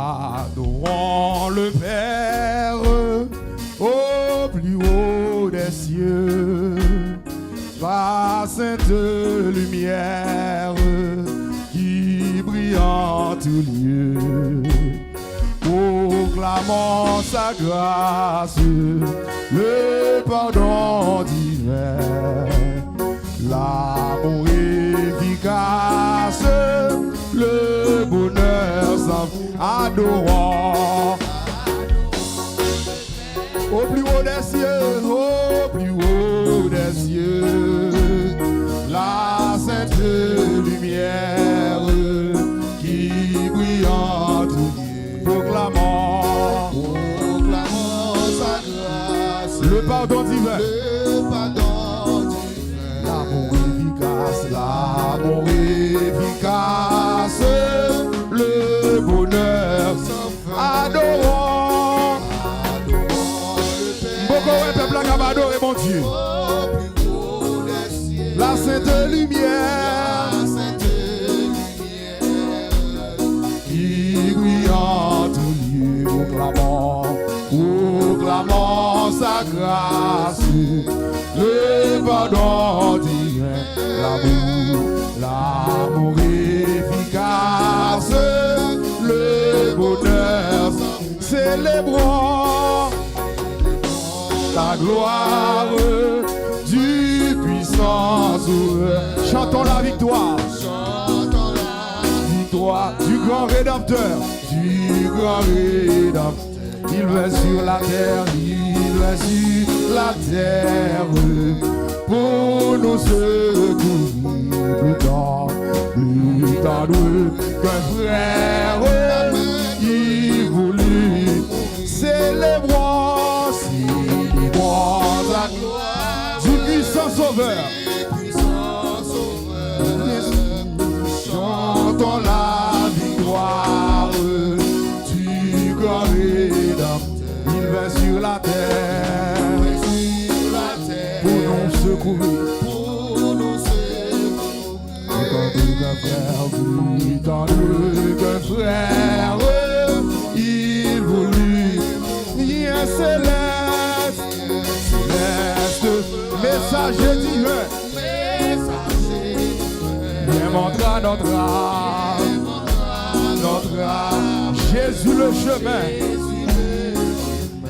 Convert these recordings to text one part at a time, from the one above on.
Adorons le Père au plus haut des cieux, par sainte lumière qui brille en tout lieu. Proclamons sa grâce, le pardon divin, l'amour efficace, le bonheur sans fin. Adorons au plus haut des cieux, au plus haut des cieux, la sainte lumière qui brille en tout lieu. Proclamons sa grâce, le pardon divin, l'amour efficace, le bonheur sans fin. Adorons beaucoup de peuple qui a adoré mon Dieu. La sainte lumière qui brille en tout lieu. Proclamons sa grâce, le pardon divin, l'amour efficace, le bonheur. Célébrons la gloire du puissant sauveur. Chantons la victoire. Victoire du grand rédempteur. Il va sur la terre, pour nous secourir. Plus tendre qu'un frère qui voulut. Célébrons la gloire du puissant sauveur. Chantons la victoire du grand rédempteur. Il va sur la terre pour nous secourir. Tant qu'un frère, il voulut. Bien céleste, messager divin, viens montrer notre âme, Jésus le chemin,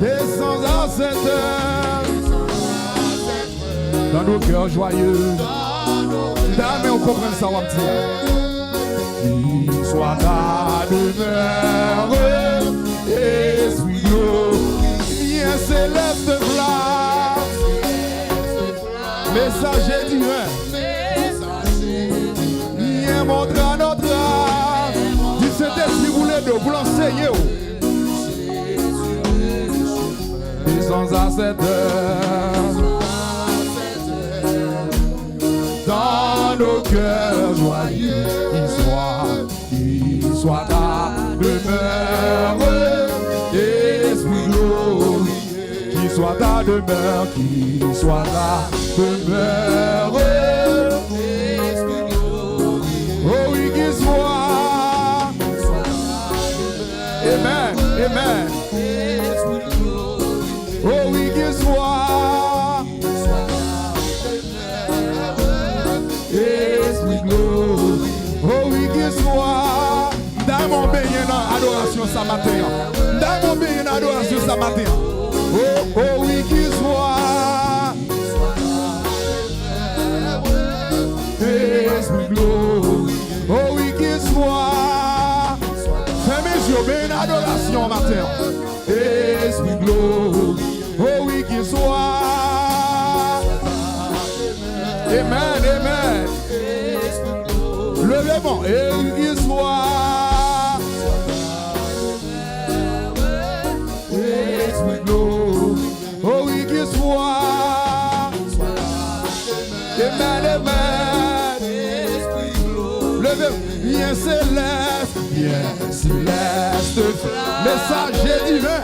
descends à cette heure, dans nos cœurs joyeux, mais on comprend ça, on va dire. Qu'il soit ta demeure, esprit bien céleste flamme, messager divin, viens montrer à notre âme, du Saint-Esprit voulait de vous l'enseigner. Descends à cette heure, dans nos cœurs joyeux, qu'il soit ta demeure, esprit glorieux, qu'il soit ta demeure, esprit glorieux, oh oui, qu'il soit, amen, amen, oh oui, qu'il soit. Oh oui, qu'il soit dans mon bain dans adoration ce matin. Dans mon bain dans adoration ce matin. Oh oui, qu'il soit. Esprit glorieux. Oh oui, qu'il soit. Fais mes yeux bien dans adoration matin. Esprit glorieux. Oh oui, qu'il soit. Amen, amen. Levez-moi et qu'il soit. Esprit glorieux. Oh oui, qu'il soit. Amen, amen. Levez-moi. Bien céleste, messager divin.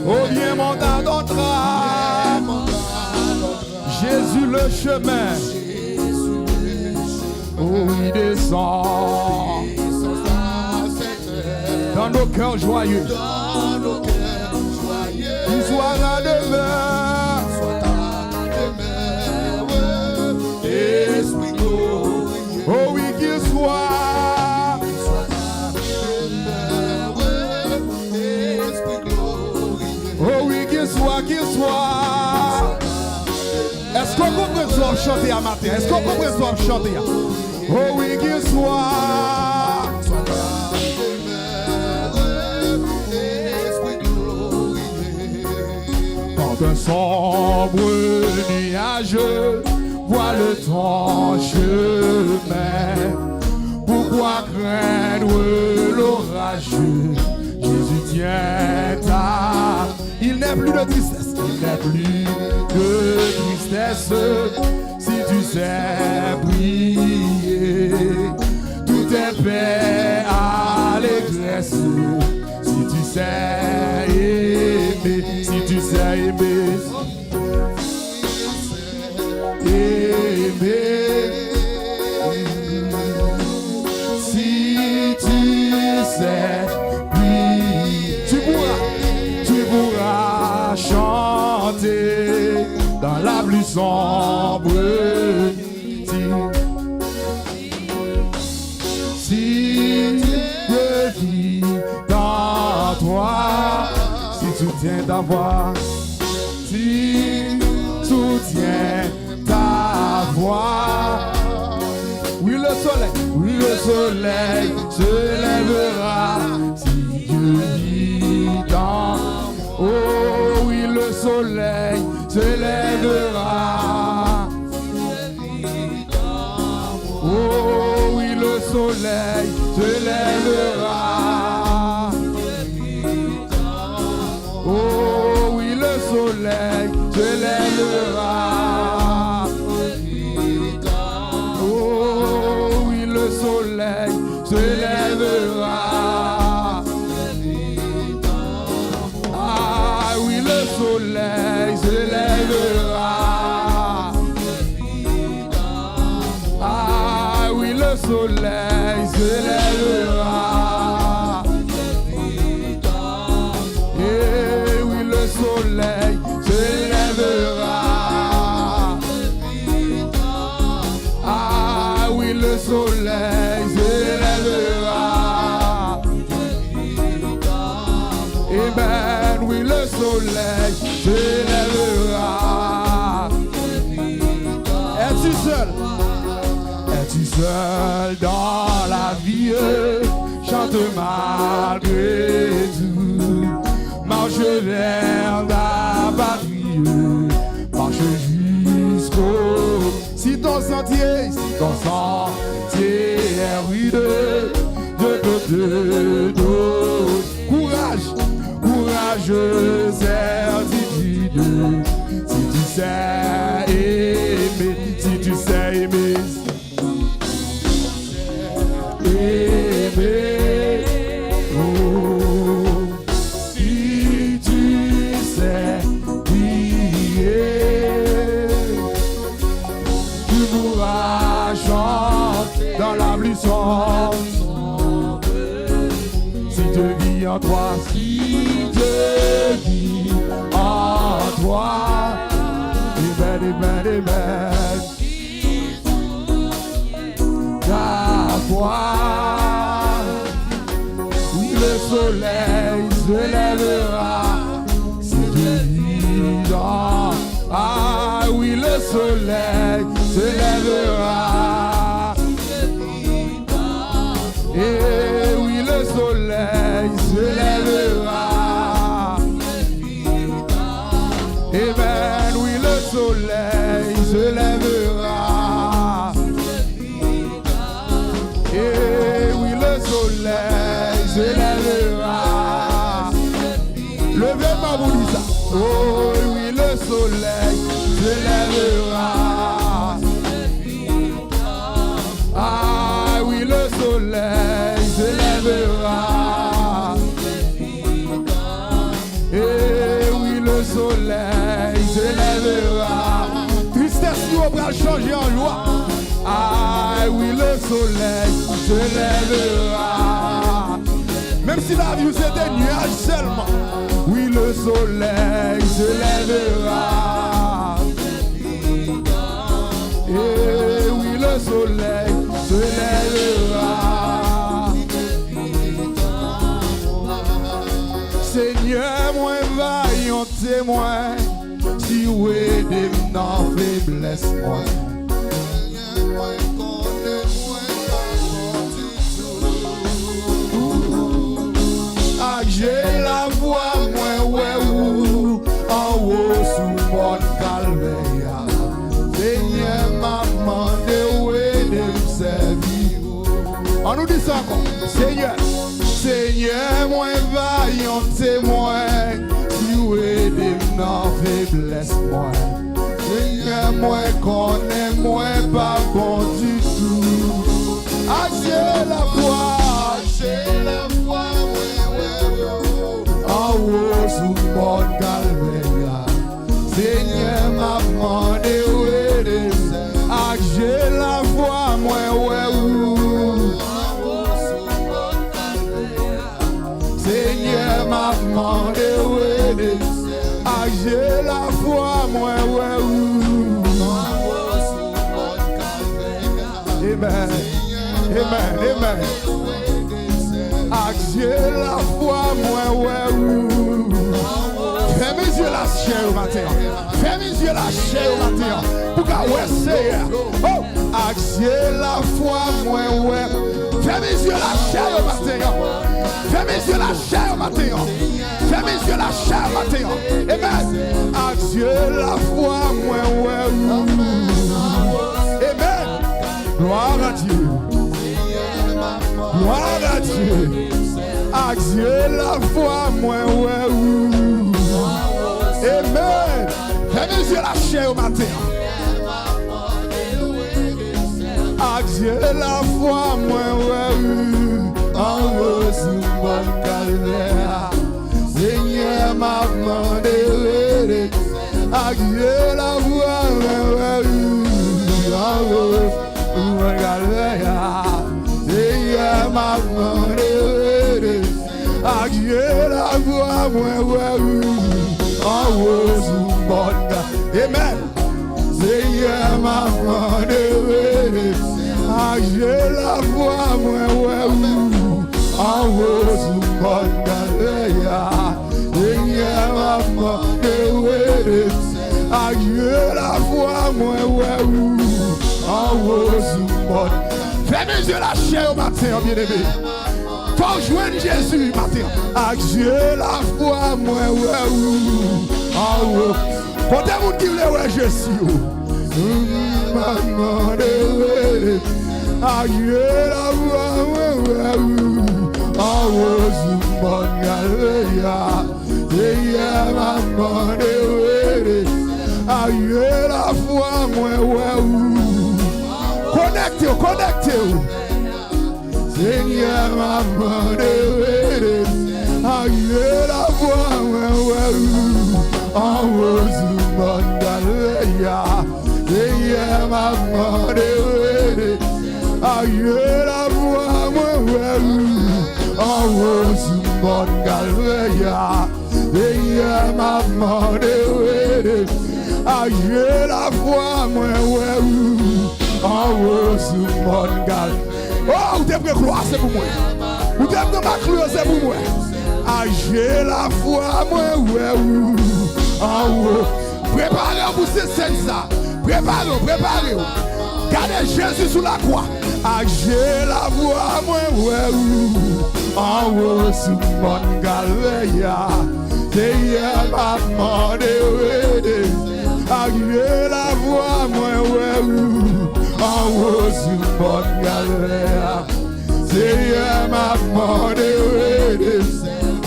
Oh viens monter à notre âme, Jésus le chemin. Oh il descend dans nos cœurs joyeux. Dans nos cœurs joyeux. Qu'il soit la demeure. Soit ta demeure. Esprit glorieux. Oh oui, qu'il soit. Soit ta demeure. Esprit glorieux. Oh oui, qu'il soit, qu'il soit. Est-ce qu'on comprend ce qu'on chanter à matin? Est-ce qu'on comprend ce qu'on chanter? Oh oui, qu'il soit. Soit ta demeure. Esprit glorieux. Quand un sombre nuage voit le ton chemin, pourquoi craindre l'orage? Jésus tient ta. Il n'est plus de tristesse, il n'est plus de tristesse si tu sais prier. Tout est paix, allégresse si tu sais aimer, si tu sais aimer. Si tu sais prier, tu pourras chanter dans la plus sombre nuit. Si Dieu vit dans toi, si tu tiens ta voix, si tu tiens ta voix. Oui, le soleil se lèvera si Dieu vit dans. Oh oui, le soleil se lèvera. Oh oui, le soleil se lèvera. Oh oui, le soleil se lèvera. Oh oui, le soleil se lèvera. Ah oui, le soleil se lèvera. Ah oui, le soleil se lèvera. Et oui, le soleil se lèvera. Ah oui, le soleil se lèvera. Amen, oui, le soleil se lèvera. Es-tu seul? Es-tu seul dans la vie? Chante malgré tout. Marche vers la patrie. Marche jusqu'au. Si ton sentier est rude, de courage, certitude. Si tu sais aimer, si tu sais aimer. Oh, si tu sais prier, tu pourras chanter dans la pluie sombre. Si Dieu vit en toi, si Dieu vit en toi, amen. Ta foi. Le soleil se lèvera si Dieu vit dans. Ah oui, le soleil se lèvera. Et oui, le soleil se lèvera. Amen, oui, le soleil se lèvera. Et oui, le soleil se lèvera. Levez-moi, vous dites ça. Oh oui, le soleil se lèvera. Ah oui, le soleil se lèvera. Et oui, le soleil se lèvera. Tristesse nous va changer en joie. Ah oui, le soleil se lèvera. Même si si la vie c'est des nuages seulement. Oui, le soleil se lèvera. Et oui, le soleil se lèvera. Seigneur, moi vaillant témoin, si vous aidez dans faiblesse, moi. J'ai la voix, moi, ouais, ou, en haut, sous mon calvaire. Seigneur, m'a demandé où est de servir. On nous dit ça encore. Seigneur, Seigneur, moi, vaillant témoin, si où est de nos faiblesses, moi. Seigneur, moi, connais, moi, pas bon du tout. Ah, j'ai la voix, j'ai la voix, en haut sous mon calvaire. Seigneur m'a demandé où est de ah, j'ai la voix, moi, ouais, où. En haut sous mon calvaire. Seigneur m'a demandé où est de ah, j'ai la voix, moi, ouais, où. En haut sous mon calvaire. Amen. Amen. Amen. Ah, j'ai la foi, moi, ouais, fais mes yeux la chair au matin. Fais mes yeux la chair au matin. Pour qu'à ouais, c'est. Oh, ah, j'ai la foi, moi, ouais. Fais mes yeux la chair au matin. Fais mes yeux la chair au matin. Fais mes yeux la chair au matin. Amen. Ah, j'ai la foi, moi, ouais. Amen. Gloire à Dieu. Gloire à Dieu. À Dieu la foi, moi, ouais, ou. Amen. Fais mes yeux la chair au matin. À Dieu la foi, moi, ouais, ou. En haut sous mon calvaire. Seigneur m'a demandé. À Dieu la foi, moi, ouais, ou. En haut sous mon calvaire. Seigneur m'a demandé. À Dieu la voix, moi, ouais, en haut sous mon calvaire. Amen. Seigneur m'a demandé. À Dieu la voix, moi, ouais, en haut sous mon calvaire. Seigneur m'a demandé. À Dieu la voix, moi, ouais, en haut sous mon calvaire. Fais mes yeux la chair au matin, bien-aimé. Faut jouer Jésus matin. À Dieu la foi, moi, ouais, en haut. Quand vous qui voulez, ouais, Jésus. À Dieu la foi, ouais, en haut, sous mon calvaire. Seigneur m'a demandé. À Dieu la foi, moi, ouais, connectez-vous. Seigneur m'a demandé. À Dieu la voix, en haut sous mon calvaire. Seigneur m'a demandé. À Dieu la voix, en haut sous mon calvaire. Seigneur m'a demandé. À Dieu la voix, en haut sous mon calvaire. Oh, vous devez croire, c'est pour moi. Vous devez m'accroire, c'est pour moi. Ah, j'ai la foi, moi, en haut. Préparez-vous pour cette scène, ça. Préparez-vous. Gardez Jésus sous la croix. Ah, j'ai la voix, moi, en haut sous mon calvaire. Seigneur m'a demandé. Ah, j'ai la voix, moi, en haut sous mon calvaire. Seigneur m'a demandé.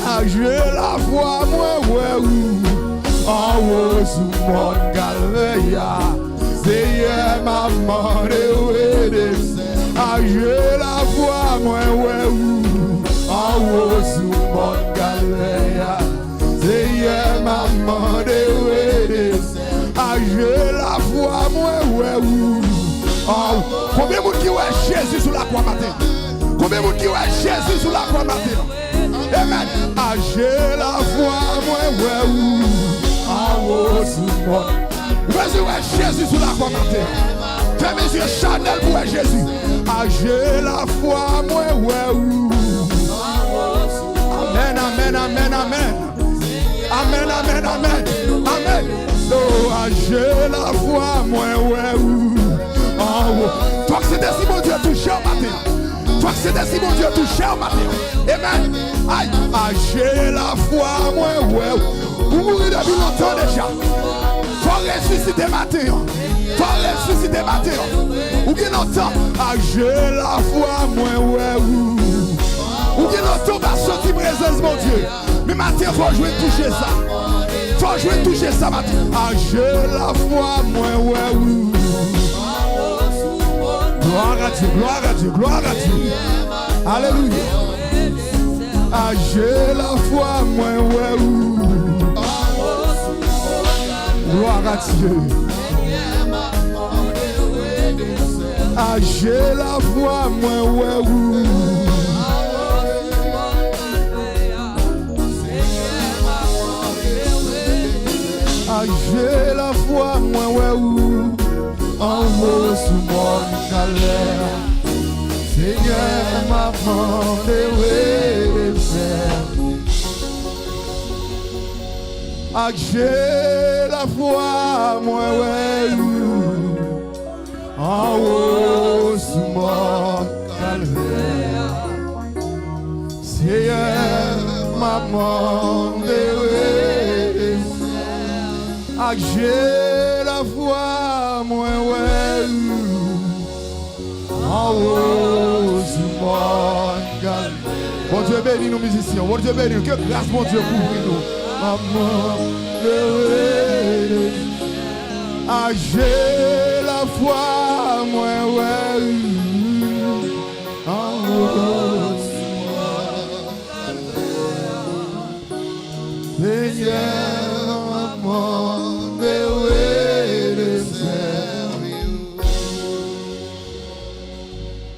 Ah, j'ai la voix, moi, en haut sous mon calvaire. Seigneur m'a demandé. Ah, j'ai la voix, moi, en haut sous mon calvaire. Seigneur m'a demandé. Ah, j'ai la voix, moi, combien de monde qui voit Jésus sous la croix matin? Combien de monde qui voit Jésus sous la croix matin? Amen. Ah, j'ai la foi, moi, ouais, ou. En haut, sous moi. Vas-y, Jésus sous la croix matin. Fais mes yeux Chanel pour Jésus. Ah, j'ai la foi, moi, ouais, ou. Amen, amen, amen, amen. Amen, amen, amen. Amen. Oh, ah, j'ai la foi, moi, ouais, ou. En haut. Toi que c'était si mon Dieu touché au matin. Toi que c'était si mon Dieu touché au matin. Amen. Aïe, ah, j'ai la foi, moi, ouais. Vous mourrez depuis longtemps déjà. Faut ressusciter matin. Faut ressusciter matin. Ou bien longtemps. Ah, j'ai la foi, moi, ouais. Ou bien longtemps, va sortir présence, mon Dieu. Mais matin, faut jouer toucher ça. Faut jouer toucher ça matin. Ah, j'ai la foi, moi, ouais. Gloire à Dieu, gloire à Dieu, gloire à Dieu. Alléluia. Ah, j'ai la foi, moi, ouais. Gloire à Dieu. Ah, j'ai la foi, moi, ouais. Ah, j'ai la foi, moi, ouais. En haut sous mon galère, Seigneur m'a demandé où faire. Ah, j'ai la foi, moi, ouais. En haut sous mon calvaire, Seigneur m'a demandé où faire. Ah, j'ai la foi, moi, ouais. En haut sous mon calvaire. Bon Dieu bénis nos musiciens. Bon Dieu bénis nous. Que grâce, mon Dieu, couvre nous. Maman, ah, j'ai la foi, moi, ouais. En haut sous mon calvaire. Seigneur, maman.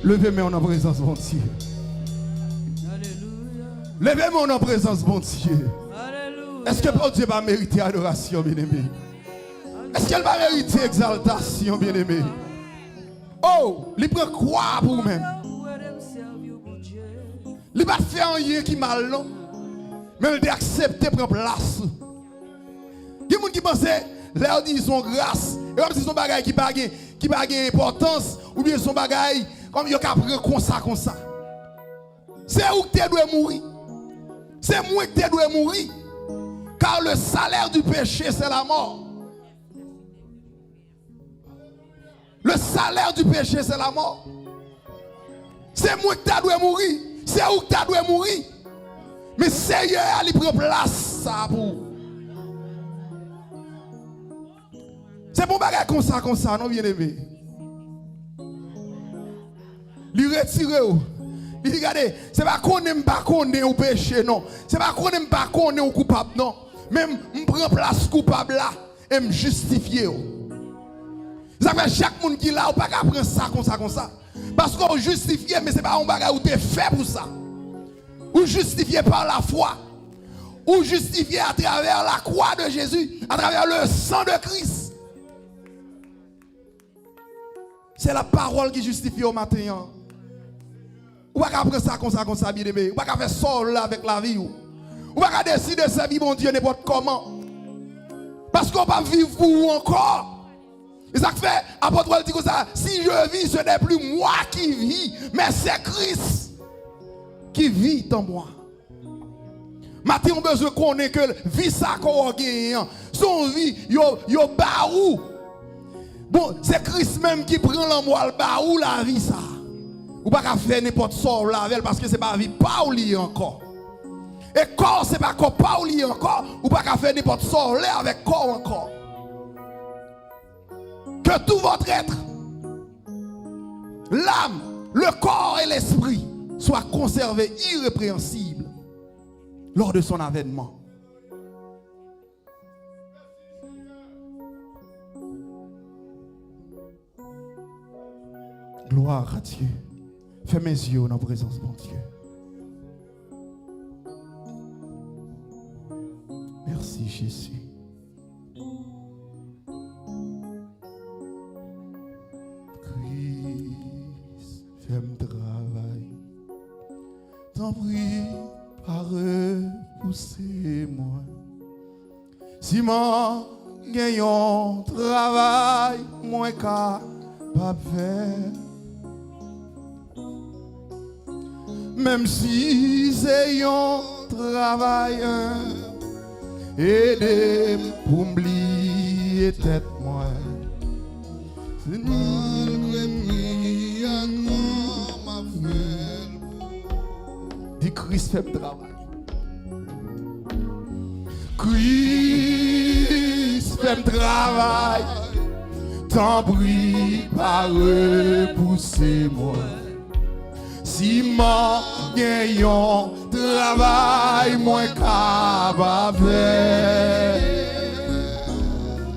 Levez-moi en présence, bon Dieu. Levez-moi en présence, bon Dieu. Est-ce que bon Dieu va mériter adoration, bien-aimé? Est-ce qu'elle va mériter exaltation, bien-aimé? Oh, il prend quoi pour vous-même? Il va faire rien qui mal, non? Mais il doit accepter prendre place. Il y a des gens qui pensent, là, ils sont grâce. Et comme si son bagage qui n'a pas d'importance, ou bien son bagage, comme il a pris comme ça. C'est où que tu dois mourir. C'est moi que tu dois mourir. Car le salaire du péché, c'est la mort. Le salaire du péché, c'est la mort. C'est moi que tu dois mourir. C'est où que tu dois mourir. Mais Seigneur, il prend place ça pour. C'est bon bagage comme ça, non, bien-aimé. Lui retire. Il dit, regardez, c'est pas qu'on n'aime pas qu'on est au péché, non. C'est pas qu'on n'aime pas qu'on est au coupable, non. Même, je prends place coupable là et me justifier. Ça fait chaque monde qui est là, ou pas qu'à prendre ça comme ça. Parce qu'on justifie, mais ce n'est pas un bagage où tu es fait pour ça. Ou justifié par la foi. Ou justifié à travers la croix de Jésus, à travers le sang de Christ. C'est la parole qui justifie au matin. Ou pas qu'à prendre ça comme ça, bien aimé. Ou pas qu'à faire sol là avec la vie. Ou pas qu'à décider de servir mon Dieu n'importe comment. Parce qu'on va vivre pour vous encore. Et ça fait, apôtre Paul dit comme ça, si je vis, ce n'est plus moi qui vis, mais c'est Christ qui vit en moi. Maintenant, on a besoin qu'on ait que vie ça qu'on gagne. Son vie, yo baou. Bon, c'est Christ même qui prend l'amour, le baou la vie ça. Ou pas qu'à faire n'importe sort la avec parce que c'est pas vie pas ou lié encore. Et corps c'est pas corps pas ou lié encore. Ou pas qu'à faire n'importe sort là avec corps encore. Que tout votre être, l'âme, le corps et l'esprit soient conservés irrépréhensibles lors de son avènement. Gloire à Dieu. Fais mes yeux dans la présence de mon Dieu. Merci Jésus. Christ, fais-moi travail. T'en prie, par repousser-moi. Si moi gagnons travail, moins capable faire. Même si c'est un travail, aidez-moi pour m'oublier tête moi. Dis Christ fait le travail. Christ fait le travail. T'en prie, pas repousser-moi. Si moi gagnons travail, moins capable.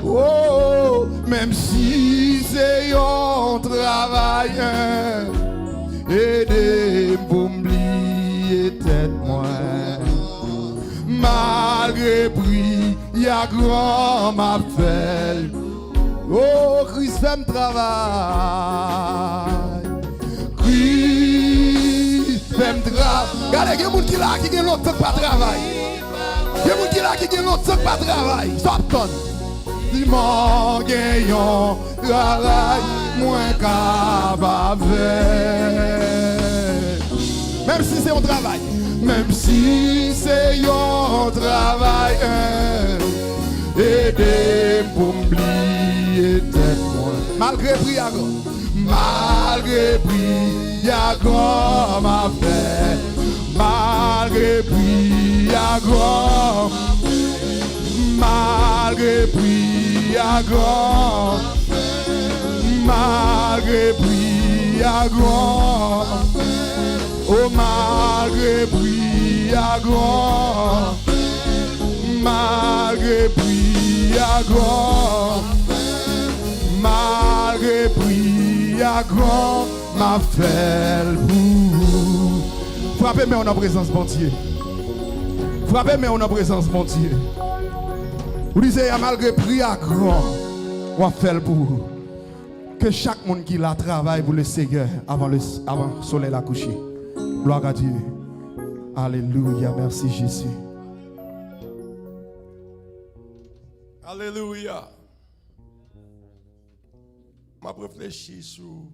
Oh, même si c'est un travail, aidez pour m'oublier tête moi. Malgré prix, y a grand m'appelle. Oh, Christ fait me travail. Christ fait me travail. Regardez, il y a des gens qui là qui ont l'autre pas travail. Il y a des gens qui là qui ont l'autre pas travail. Stop ton. Dis-moi, gagnons travail, moins capable. Même si c'est un travail. Même si c'est un travail, aidez pour m'oublier tête moi. Malgré prix à grand, malgré prix à grand m'a fait. Malgré prix à grand, malgré prix à grand, malgré prix à grand. Oh, malgré prix à grand, malgré prix à grand, malgré prix à grand, m'a fait le bout. Frappez-moi en présence, mon Dieu. Frappez-moi en présence, mon Dieu. Vous disiez, malgré prix à grand, on va faire le bout. Que chaque monde qui la travaille pour le Seigneur avant le soleil la coucher. Gloire à Dieu. Alléluia. Merci Jésus. Alléluia. Je réfléchis sur